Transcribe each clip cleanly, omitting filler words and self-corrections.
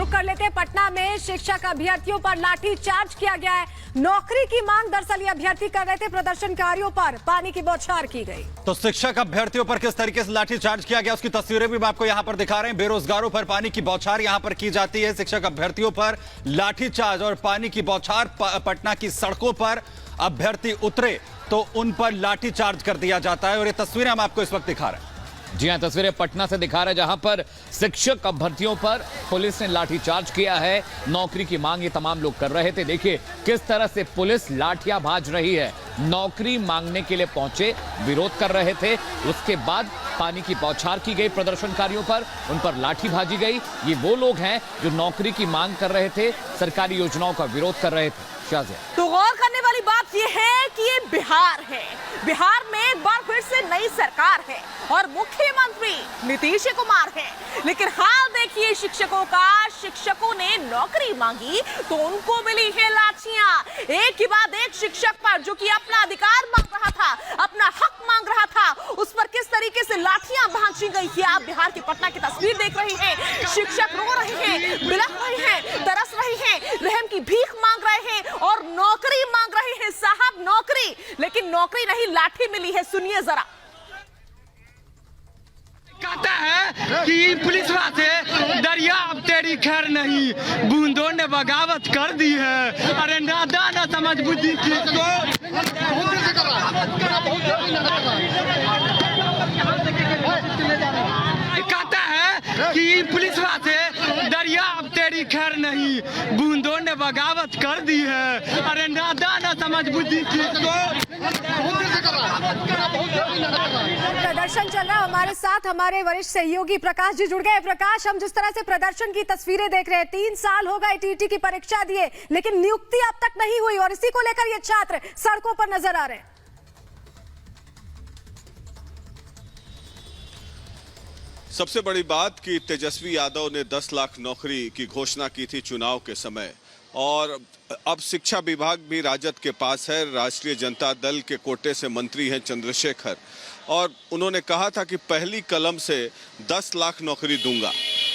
रुख कर लेते हैं। पटना में शिक्षक अभ्यर्थियों पर लाठी चार्ज किया गया है। नौकरी की मांग दरअसल ये अभ्यर्थी कर रहे थे, प्रदर्शनकारियों पर पानी की बौछार की गई। तो शिक्षक अभ्यर्थियों पर किस तरीके से लाठी चार्ज किया गया उसकी तस्वीरें भी आपको यहां पर दिखा रहे हैं। बेरोजगारों पर पानी की बौछार यहां पर की जाती है। शिक्षक अभ्यर्थियों पर लाठी चार्ज और पानी की बौछार। पटना की सड़कों पर अभ्यर्थी उतरे तो उन पर लाठी चार्ज कर दिया जाता है और ये तस्वीरें हम आपको इस वक्त दिखा रहे हैं। जी हां, तस्वीरें पटना से दिखा रहे हैं जहां पर शिक्षक अभ्यर्थियों पर पुलिस ने लाठीचार्ज किया है। नौकरी की मांग ये तमाम लोग कर रहे थे। देखिए किस तरह से पुलिस लाठियां भाज रही है। नौकरी मांगने के लिए पहुंचे, विरोध कर रहे थे, उसके बाद पानी की बौछार की गई प्रदर्शनकारियों पर, उन पर लाठी भाजी गई। ये वो लोग हैं जो नौकरी की मांग कर रहे थे, सरकारी योजनाओं का विरोध कर रहे थे। तो गौर करने वाली बात यह है कि ये बिहार है। बिहार में एक बार फिर से नई सरकार है और मुख्यमंत्री नीतीश कुमार है। लेकिन हाल देखिए शिक्षकों का। शिक्षकों ने नौकरी मांगी तो उनको मिली है लाठियां। एक के बाद एक शिक्षक पर जो कि अपना अधिकार मांग रहा था, अपना हक मांग रहा था, उस पर किस तरीके से लाठियां भांजी गई थी। आप बिहार की पटना की तस्वीर देख रहे हैं। शिक्षक रो रहे हैं, बिलख रहे हैं, तरस रहे हैं, रहम की भीख मांग रहे हैं और नौकरी मांग रहे हैं। साहब नौकरी, लेकिन नौकरी नहीं लाठी मिली है। सुनिए जरा। कहता है कि पुलिस वाले दरिया अब तेरी खैर नहीं, बूंदों ने बगावत कर दी है। अरे नादा ना समझ बुद्धि किसको। कहता है कि पुलिस वाले दरिया अब तेरी खैर नहीं, बूंदों ने बगावत कर दी है। अरे नादा ना समझ बुद्धि किसको। प्रदर्शन चल रहा है। हमारे साथ हमारे वरिष्ठ सहयोगी प्रकाश जी जुड़ गए। प्रकाश, हम जिस तरह से प्रदर्शन की तस्वीरें देख रहे हैं, 3 साल हो गए टीटी की परीक्षा दिए, लेकिन नियुक्ति अब तक नहीं हुई और इसी को लेकर ये छात्र सड़कों पर नजर आ रहे हैं। सबसे बड़ी बात कि तेजस्वी यादव ने 10 लाख नौकरी की घोषणा की थी चुनाव के समय, और अब शिक्षा विभाग भी राजद के पास है। राष्ट्रीय जनता दल के कोटे से मंत्री हैं चंद्रशेखर, और उन्होंने कहा था कि पहली कलम से 10 लाख नौकरी दूंगा।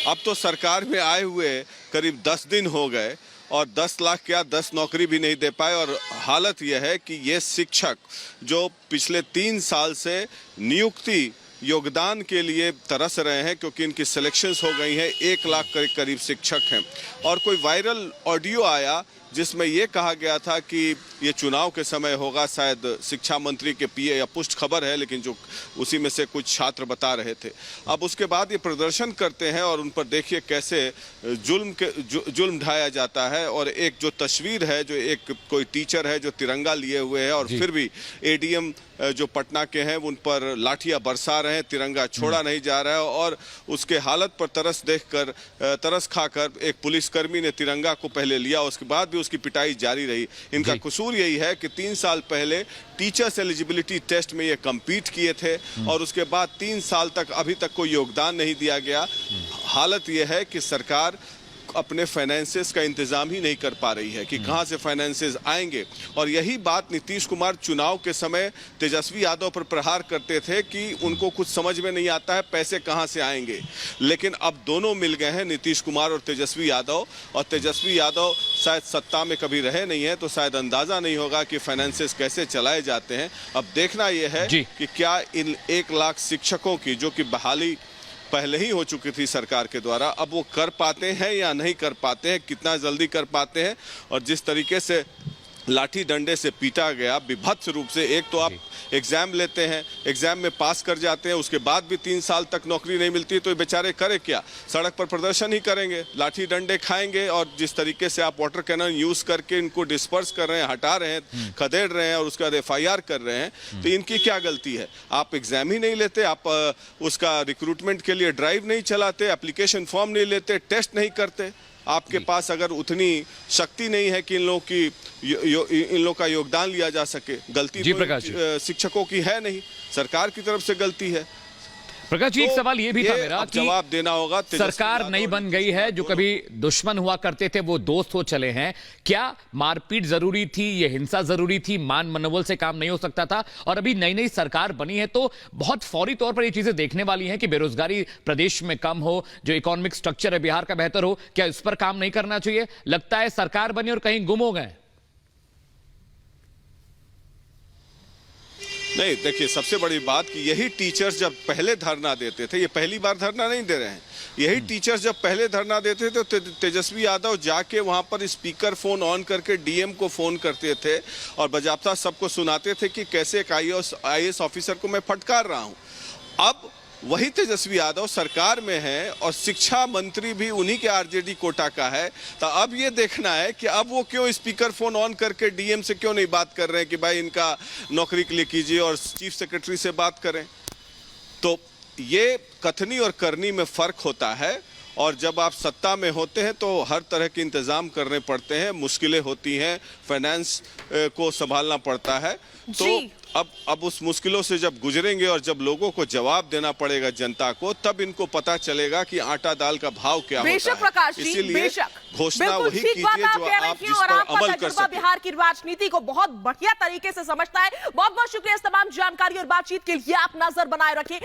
अब तो सरकार में आए हुए करीब 10 दिन हो गए और 10 लाख क्या 10 नौकरी भी नहीं दे पाए। और हालत यह है कि ये शिक्षक जो पिछले 3 साल से नियुक्ति योगदान के लिए तरस रहे हैं, क्योंकि इनकी सिलेक्शंस हो गई हैं, 1 लाख के करीब शिक्षक हैं। और कोई वायरल ऑडियो आया जिसमें ये कहा गया था कि ये चुनाव के समय होगा, शायद शिक्षा मंत्री के पीए या पुष्ट खबर है, लेकिन जो उसी में से कुछ छात्र बता रहे थे। अब उसके बाद ये प्रदर्शन करते हैं और उन पर देखिए कैसे जुल्म ढाया जाता है। और एक जो तस्वीर है, जो एक कोई टीचर है जो तिरंगा लिए हुए है और फिर भी एडीएम जो पटना के हैं उन पर लाठियां बरसा रहे हैं, तिरंगा छोड़ा नहीं जा रहा है। और उसके हालत पर तरस खाकर एक पुलिसकर्मी ने तिरंगा को पहले लिया, उसके बाद भी उसकी पिटाई जारी रही। इनका कसूर यही है कि 3 साल पहले टीचर्स एलिजिबिलिटी टेस्ट में ये कम्पीट किए थे और उसके बाद 3 साल तक अभी तक कोई योगदान नहीं दिया गया। हालत ये है कि सरकार अपने फाइनेंसेस का इंतजाम ही नहीं कर पा रही है कि कहां से फाइनेंसेस आएंगे। और यही बात नीतीश कुमार चुनाव के समय तेजस्वी यादव पर प्रहार करते थे कि उनको कुछ समझ में नहीं आता है पैसे कहां से आएंगे। लेकिन अब दोनों मिल गए हैं, नीतीश कुमार और तेजस्वी यादव। और तेजस्वी यादव शायद सत्ता में कभी रहे नहीं है, तो शायद अंदाजा नहीं होगा कि फाइनेंसेस कैसे चलाए जाते हैं। अब देखना यह है कि क्या इन 1 लाख शिक्षकों की, जो कि बहाली पहले ही हो चुकी थी सरकार के द्वारा, अब वो कर पाते हैं या नहीं कर पाते हैं, कितना जल्दी कर पाते हैं। और जिस तरीके से लाठी डंडे से पीटा गया विभत्स रूप से, एक तो आप एग्जाम लेते हैं, एग्जाम में पास कर जाते हैं, उसके बाद भी 3 साल तक नौकरी नहीं मिलती, तो ये बेचारे करे क्या? सड़क पर प्रदर्शन ही करेंगे, लाठी डंडे खाएंगे। और जिस तरीके से आप वाटर कैनन यूज करके इनको डिस्पर्स कर रहे हैं, हटा रहे हैं, खदेड़ रहे हैं और उसके बाद FIR कर रहे हैं, तो इनकी क्या गलती है? आप एग्जाम ही नहीं लेते, आप उसका रिक्रूटमेंट के लिए ड्राइव नहीं चलाते, एप्लीकेशन फॉर्म नहीं लेते, टेस्ट नहीं करते। आपके पास अगर उतनी शक्ति नहीं है कि इन लोगों का योगदान लिया जा सके, गलती तो शिक्षकों की है नहीं, सरकार की तरफ से गलती है। प्रकाश जी, एक तो सवाल ये भी था मेरा अब कि जवाब देना होगा। तेजस्वी सरकार यादव नई बन गई है, जो कभी दुश्मन हुआ करते थे वो दोस्त हो चले हैं। क्या मारपीट जरूरी थी, ये हिंसा जरूरी थी, मान मनोबल से काम नहीं हो सकता था? और अभी नई नई सरकार बनी है तो बहुत फौरी तौर पर ये चीजें देखने वाली हैं कि बेरोजगारी प्रदेश में कम हो, जो इकोनॉमिक स्ट्रक्चर है बिहार का बेहतर हो। क्या इस पर काम नहीं करना चाहिए? लगता है सरकार बनी और कहीं गुम हो गए। नहीं, देखिए, सबसे बड़ी बात कि यही टीचर्स जब पहले धरना देते थे, ये पहली बार धरना नहीं दे रहे हैं, यही टीचर्स जब पहले धरना देते थे तो तेजस्वी यादव जाके वहां पर स्पीकर फोन ऑन करके डीएम को फोन करते थे और बाकायदा सबको सुनाते थे कि कैसे एक आईएएस ऑफिसर को मैं फटकार रहा हूं। अब वही तेजस्वी यादव सरकार में है और शिक्षा मंत्री भी उन्हीं के आरजेडी कोटा का है। तो अब ये देखना है कि अब वो क्यों स्पीकर फोन ऑन करके डीएम से क्यों नहीं बात कर रहे हैं कि भाई इनका नौकरी के लिए कीजिए और चीफ सेक्रेटरी से बात करें। तो ये कथनी और करनी में फर्क होता है, और जब आप सत्ता में होते हैं तो हर तरह के इंतजाम करने पड़ते हैं, मुश्किलें होती हैं, फाइनेंस को संभालना पड़ता है। तो अब उस मुश्किलों से जब गुजरेंगे और जब लोगों को जवाब देना पड़ेगा जनता को, तब इनको पता चलेगा कि आटा दाल का भाव क्या होता है। बेशक प्रकाश जी, इसीलिए घोषणा वही ठीक बात कीजिए आप जो कह रही आप थी जिस और पर आपका अमल कर तजुर्बा सकें। बिहार की राजनीति को बहुत बढ़िया तरीके से समझता है। बहुत बहुत शुक्रिया इस तमाम जानकारी और बातचीत के लिए। आप नजर बनाए रखिए।